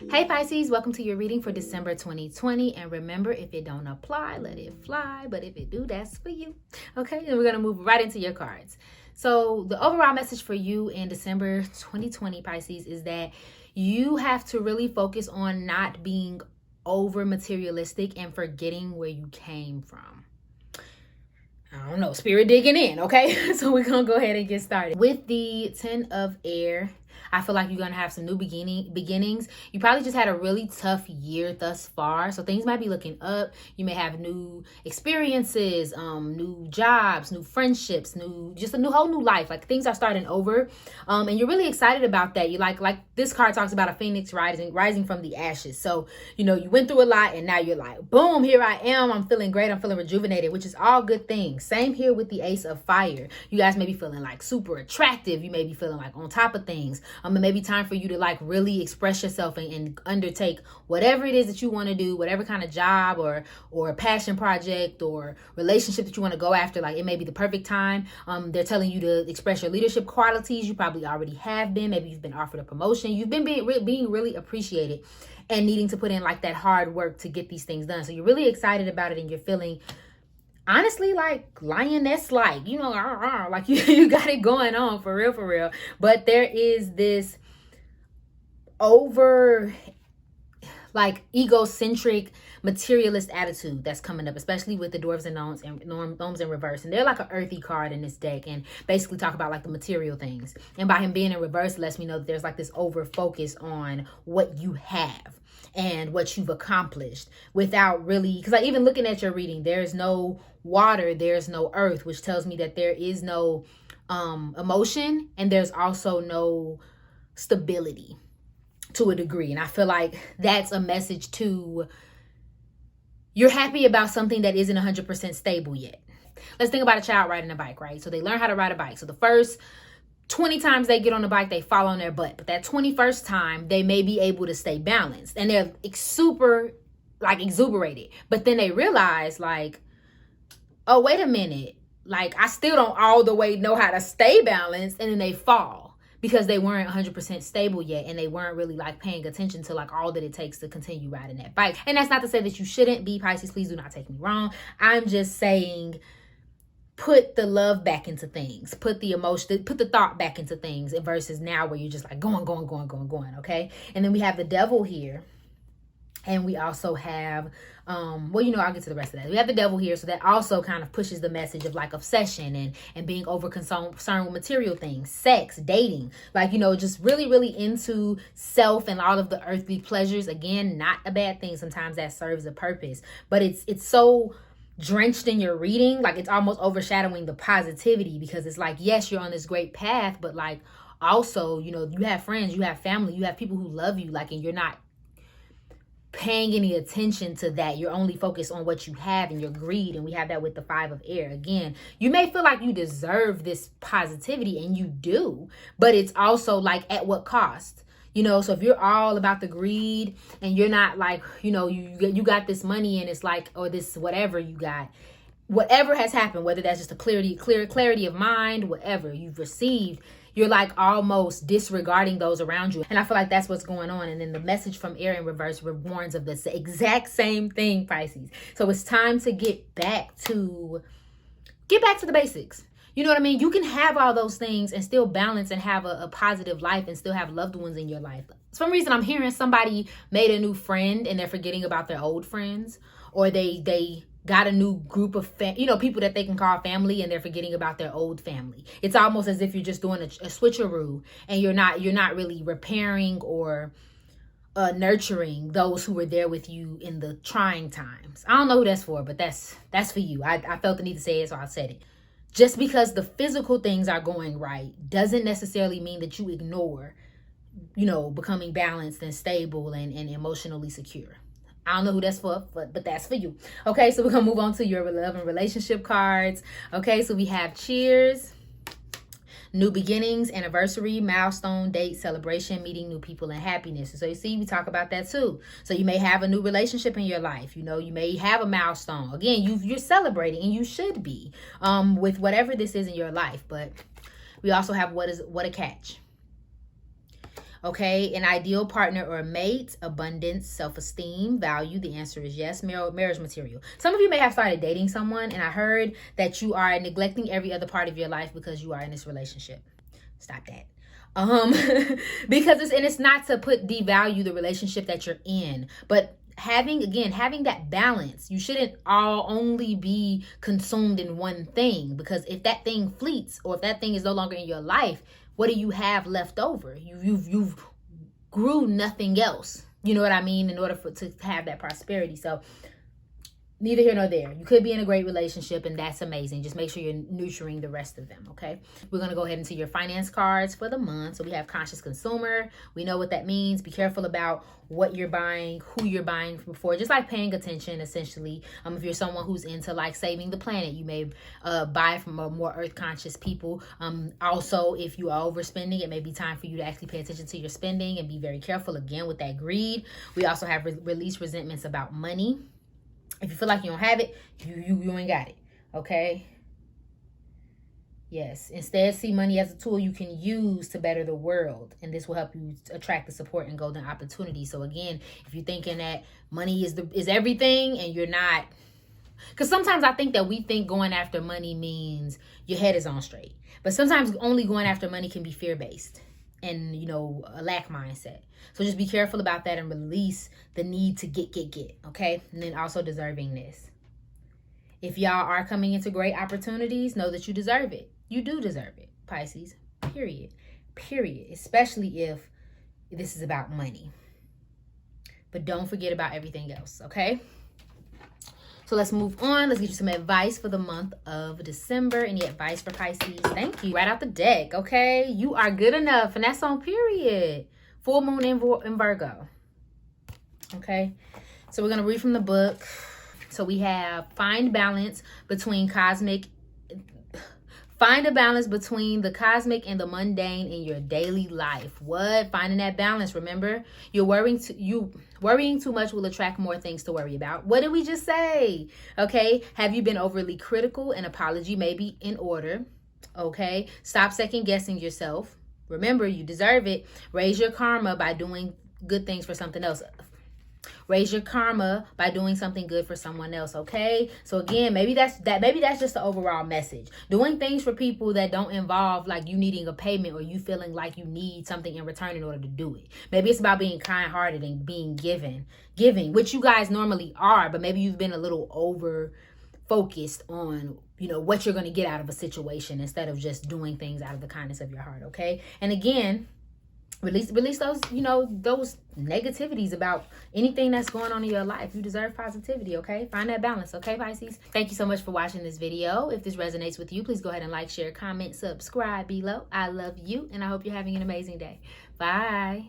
Hey Pisces, welcome to your reading for December 2020. And remember, if it don't apply, let it fly. But if it do, that's for you. Okay, and we're going to move right into your cards. So the overall message for you in December 2020, Pisces, is that you have to really focus on not being over materialistic and forgetting where you came from. I don't know, spirit digging in, okay? So we're going to go ahead and get started. With the 10 of air, I feel like you're going to have some new beginnings. You probably just had a really tough year thus far. So things might be looking up. You may have new experiences, new jobs, new friendships, whole new life. Like things are starting over. And you're really excited about that. You like this card talks about a phoenix rising from the ashes. So, you went through a lot and now you're like, boom, here I am. I'm feeling great. I'm feeling rejuvenated, which is all good things. Same here with the Ace of Fire. You guys may be feeling like super attractive. You may be feeling like on top of things. It may be time for you to like really express yourself and undertake whatever it is that you want to do, whatever kind of job or passion project or relationship that you want to go after. Like it may be the perfect time. They're telling you to express your leadership qualities. You probably already have been. Maybe you've been offered a promotion. You've been being really appreciated and needing to put in like that hard work to get these things done. So you're really excited about it and you're feeling honestly like lioness like like you got it going on for real. But there is this over like egocentric materialist attitude that's coming up, especially with the dwarves and gnomes in reverse. And they're like an earthy card in this deck and basically talk about like the material things. And by him being in reverse, it lets me know that there's like this over focus on what you have and what you've accomplished without really, because like even looking at your reading, there's no water, there's no earth, which tells me that there is no emotion and there's also no stability to a degree. And I feel like that's a message to you're happy about something that isn't 100% stable yet. Let's think about a child riding a bike, right? So they learn how to ride a bike. So the first 20 times they get on the bike, they fall on their butt. But that 21st time, they may be able to stay balanced. And they're super, like, exuberated. But then they realize, like, oh, wait a minute. Like, I still don't all the way know how to stay balanced. And then they fall because they weren't 100% stable yet. And they weren't really, like, paying attention to, like, all that it takes to continue riding that bike. And that's not to say that you shouldn't be, Pisces. Please do not take me wrong. I'm just saying, put the love back into things, put the emotion, put the thought back into things versus now where you're just like going, okay? And then we have the devil here. And we also have, I'll get to the rest of that. We have the devil here. So that also kind of pushes the message of like obsession and being over concerned with material things, sex, dating, like, just really into self and all of the earthly pleasures. Again, not a bad thing. Sometimes that serves a purpose, but it's so drenched in your reading, like it's almost overshadowing the positivity because it's like, yes, you're on this great path, but like also, you have friends, you have family, you have people who love you, like, and you're not paying any attention to that. You're only focused on what you have and your greed. And we have that with the 5 of air. Again, you may feel like you deserve this positivity, and you do, but it's also like at what cost? So if you're all about the greed and you're not like, you got this money and it's like, or this whatever you got, whatever has happened, whether that's just a clarity of mind, whatever you've received, you're like almost disregarding those around you. And I feel like that's what's going on. And then the message from air in reverse warns of this exact same thing, Pisces. So it's time to get back to the basics. You know what I mean? You can have all those things and still balance and have a positive life and still have loved ones in your life. For some reason, I'm hearing somebody made a new friend and they're forgetting about their old friends, or they got a new group of people that they can call family, and they're forgetting about their old family. It's almost as if you're just doing a switcheroo and you're not really repairing or nurturing those who were there with you in the trying times. I don't know who that's for, but that's for you. I felt the need to say it, so I said it. Just because the physical things are going right doesn't necessarily mean that you ignore, becoming balanced and stable and emotionally secure. I don't know who that's for, but that's for you. Okay, so we're going to move on to your love and relationship cards. Okay, so we have cheers, new beginnings, anniversary, milestone, date, celebration, meeting new people, and happiness. So you see, we talk about that too. So you may have a new relationship in your life. You may have a milestone. Again, you're celebrating, and you should be with whatever this is in your life. But we also have what a catch. Okay, an ideal partner or mate, abundance, self-esteem, value. The answer is yes. Marriage material. Some of you may have started dating someone, and I heard that you are neglecting every other part of your life because you are in this relationship. Stop that. Because it's not to devalue the relationship that you're in, but having that balance. You shouldn't only be consumed in one thing, because if that thing fleets, or if that thing is no longer in your life, what do you have left over? You've grew nothing else. You know what I mean? In order to have that prosperity. So neither here nor there. You could be in a great relationship, and that's amazing. Just make sure you're nurturing the rest of them, okay? We're going to go ahead into your finance cards for the month. So we have conscious consumer. We know what that means. Be careful about what you're buying, who you're buying for, just like paying attention, essentially. If you're someone who's into like saving the planet, you may buy from more earth conscious people. Also, if you are overspending, it may be time for you to actually pay attention to your spending and be very careful, again, with that greed. We also have release resentments about money. If you feel like you don't have it, you ain't got it, okay? Yes. Instead, see money as a tool you can use to better the world, and this will help you attract the support and golden opportunity. So again, if you're thinking that money is everything, and you're not, because sometimes I think that we think going after money means your head is on straight, but sometimes only going after money can be fear-based and, a lack mindset. So just be careful about that and release the need to get, okay? And then also deservingness. If y'all are coming into great opportunities, know that you deserve it. You do deserve it, Pisces, period. Especially if this is about money. But don't forget about everything else, okay? So let's move on. Let's get you some advice for the month of December. Any advice for Pisces? Thank you. Right out the deck, okay? You are good enough, and that's on period. Full moon in Virgo. Okay? So we're going to read from the book. So we have find a balance between the cosmic and the mundane in your daily life. What? Finding that balance. Remember, worrying too much will attract more things to worry about. What did we just say? Okay. Have you been overly critical? An apology may be in order. Okay. Stop second guessing yourself. Remember, you deserve it. Raise your karma by doing good things for something else. Raise your karma by doing something good for someone else, okay? So again, maybe that's just the overall message. Doing things for people that don't involve like you needing a payment or you feeling like you need something in return in order to do it. Maybe it's about being kind-hearted and being giving, which you guys normally are, but maybe you've been a little over focused on, what you're going to get out of a situation instead of just doing things out of the kindness of your heart, okay? And again, release those, those negativities about anything that's going on in your life. You deserve positivity, okay? Find that balance, okay, Pisces? Thank you so much for watching this video. If this resonates with you, please go ahead and like, share, comment, subscribe below. I love you, and I hope you're having an amazing day. Bye.